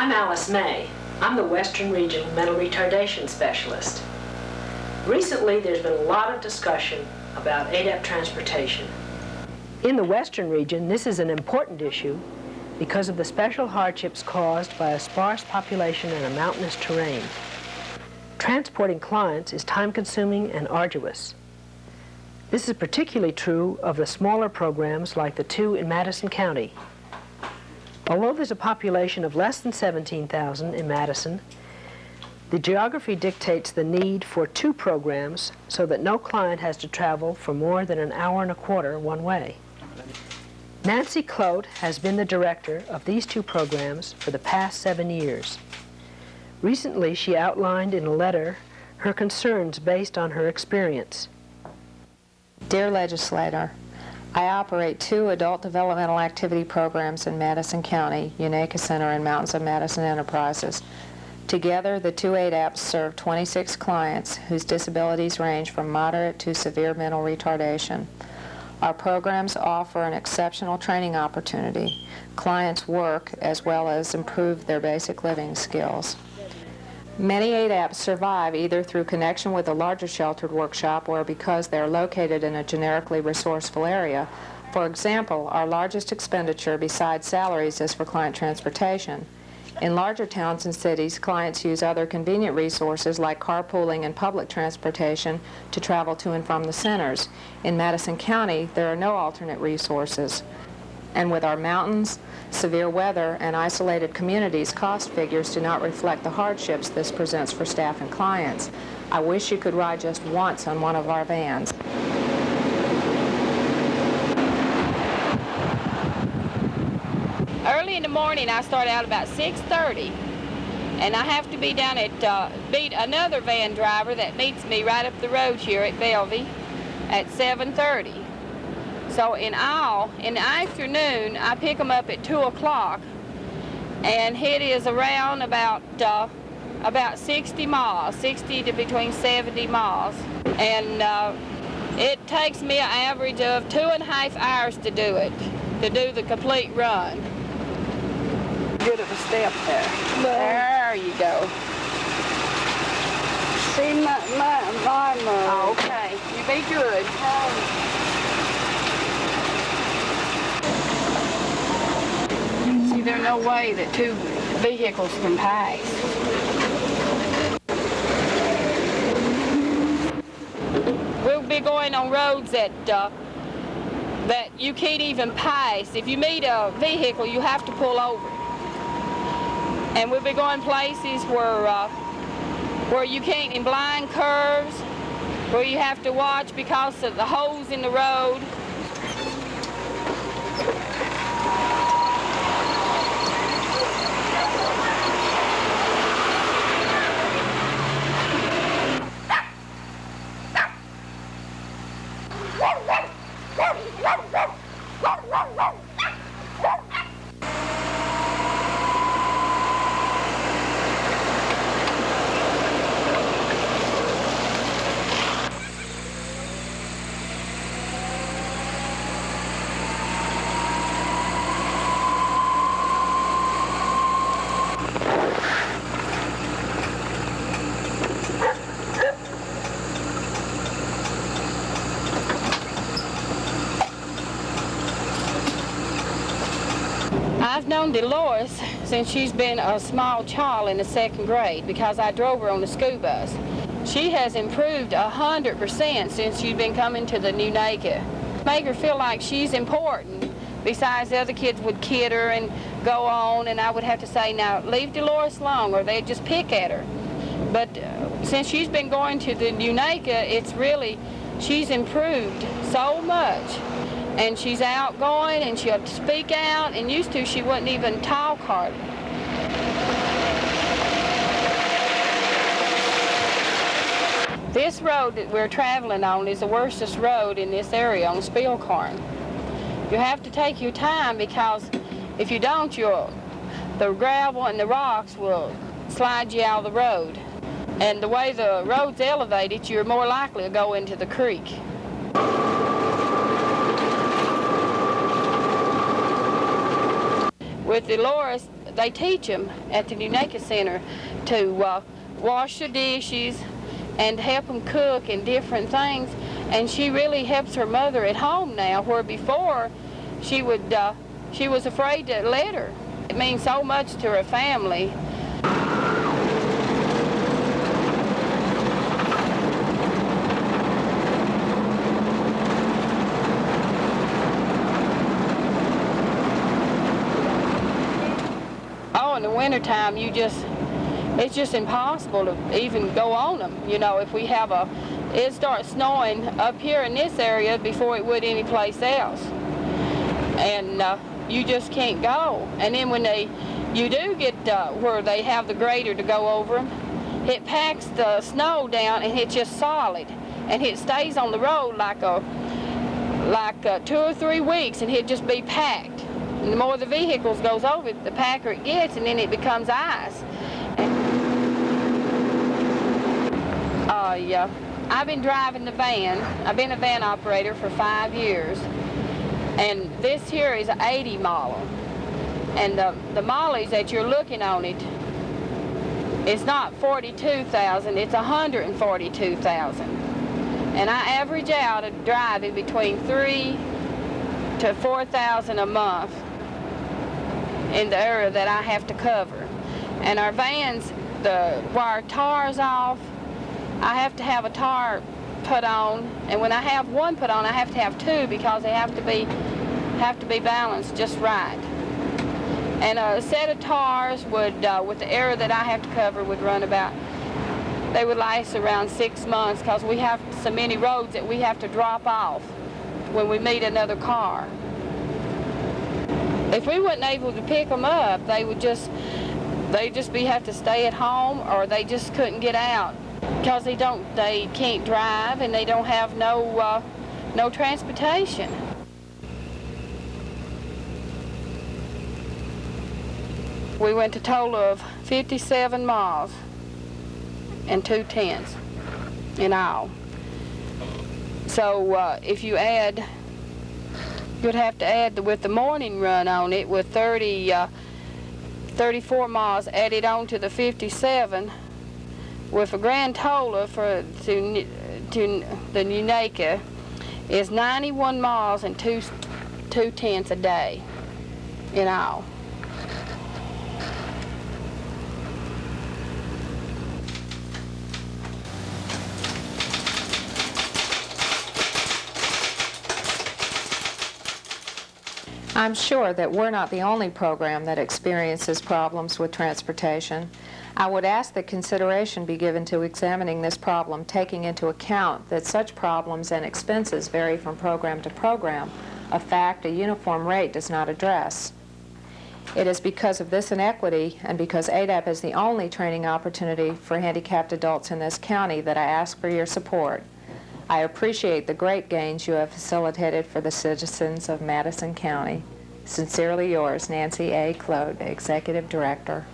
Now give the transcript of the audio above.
I'm Alice May. I'm the Western Region Mental Retardation Specialist. Recently, there's been a lot of discussion about ADAP transportation. In the Western region, this is an important issue because of the special hardships caused by a sparse population and a mountainous terrain. Transporting clients is time-consuming and arduous. This is particularly true of the smaller programs like the two in Madison County. Although there's a population of less than 17,000 in Madison, the geography dictates the need for two programs so that no client has to travel for more than an hour and a quarter one way. Nancy Clote has been the director of these two programs for the past 7 years. Recently, she outlined in a letter her concerns based on her experience. Dear Legislator, I operate two adult developmental activity programs in Madison County, Unaka Center and Mountains of Madison Enterprises. Together, the two ADAPs serve 26 clients whose disabilities range from moderate to severe mental retardation. Our programs offer an exceptional training opportunity. Clients work as well as improve their basic living skills. Many ADAPs survive either through connection with a larger sheltered workshop or because they are located in a generically resourceful area. For example, our largest expenditure besides salaries is for client transportation. In larger towns and cities, clients use other convenient resources like carpooling and public transportation to travel to and from the centers. In Madison County, there are no alternate resources. And with our mountains, severe weather, and isolated communities, cost figures do not reflect the hardships this presents for staff and clients. I wish you could ride just once on one of our vans. Early in the morning, I start out about 6:30, and I have to be down at, meet another van driver that meets me right up the road here at Bellevue at 7:30. So in all, in the afternoon, I pick them up at 2 o'clock, and it is around about 60 miles, 60 to between 70 miles. And it takes me an average of 2.5 hours to do it, to do the complete run. Good of a step there. There you go. See my move. Okay, you be good. See, there's no way that two vehicles can pass. We'll be going on roads that you can't even pass. If you meet a vehicle, you have to pull over. And we'll be going places where you can't, in blind curves, where you have to watch because of the holes in the road. I've known Dolores since she's been a small child in the 2nd grade because I drove her on the school bus. She has improved 100% since she's been coming to the Unaka. Make her feel like she's important. Besides, the other kids would kid her and go on, and I would have to say, now, leave Dolores alone, or they'd just pick at her. But since she's been going to the Unaka, it's really, she's improved so much. And she's outgoing, and she'll speak out, and used to she wouldn't even talk hardly. This road that we're traveling on is the worstest road in this area on Spillcorn. You have to take your time because if you don't, the gravel and the rocks will slide you out of the road. And the way the road's elevated, you're more likely to go into the creek. With Dolores, they teach them at the UNACA Center to wash the dishes and help them cook and different things. And she really helps her mother at home now, where before she was afraid to let her. It means so much to her family. Oh, in the wintertime, it's just impossible to even go on them. You know, if we have it starts snowing up here in this area before it would any place else. And you just can't go. And then when you do get where they have the grader to go over them, it packs the snow down and it's just solid. And it stays on the road like 2 or 3 weeks, and it'd just be packed. And the more the vehicles goes over it, the packer it gets, and then it becomes ice. Yeah. I've been driving the van. I've been a van operator for 5 years. And this here is an 80 model. And the mileage that you're looking on it, it's not 42,000, it's 142,000. And I average out of driving between 3,000 to 4,000 a month in the area that I have to cover. And our vans, where our tar's off, I have to have a tar put on, and when I have one put on, I have to have two, because they have to be balanced just right. And a set of tars would, with the area that I have to cover, would run they would last around 6 months, because we have so many roads that we have to drop off when we meet another car. If we weren't able to pick them up, they'd just have to stay at home, or they just couldn't get out, because they can't drive, and they don't have no transportation. We went a total of 57 miles and 2/10 in all. So if you add, you'd have to add with the morning run on it with 34 miles added on to the 57, with a grand total to the UNACA is 91 miles and 2/10 a day in all. I'm sure that we're not the only program that experiences problems with transportation. I would ask that consideration be given to examining this problem, taking into account that such problems and expenses vary from program to program, a fact a uniform rate does not address. It is because of this inequity, and because ADAP is the only training opportunity for handicapped adults in this county, that I ask for your support. I appreciate the great gains you have facilitated for the citizens of Madison County. Sincerely yours, Nancy A. Claude, Executive Director.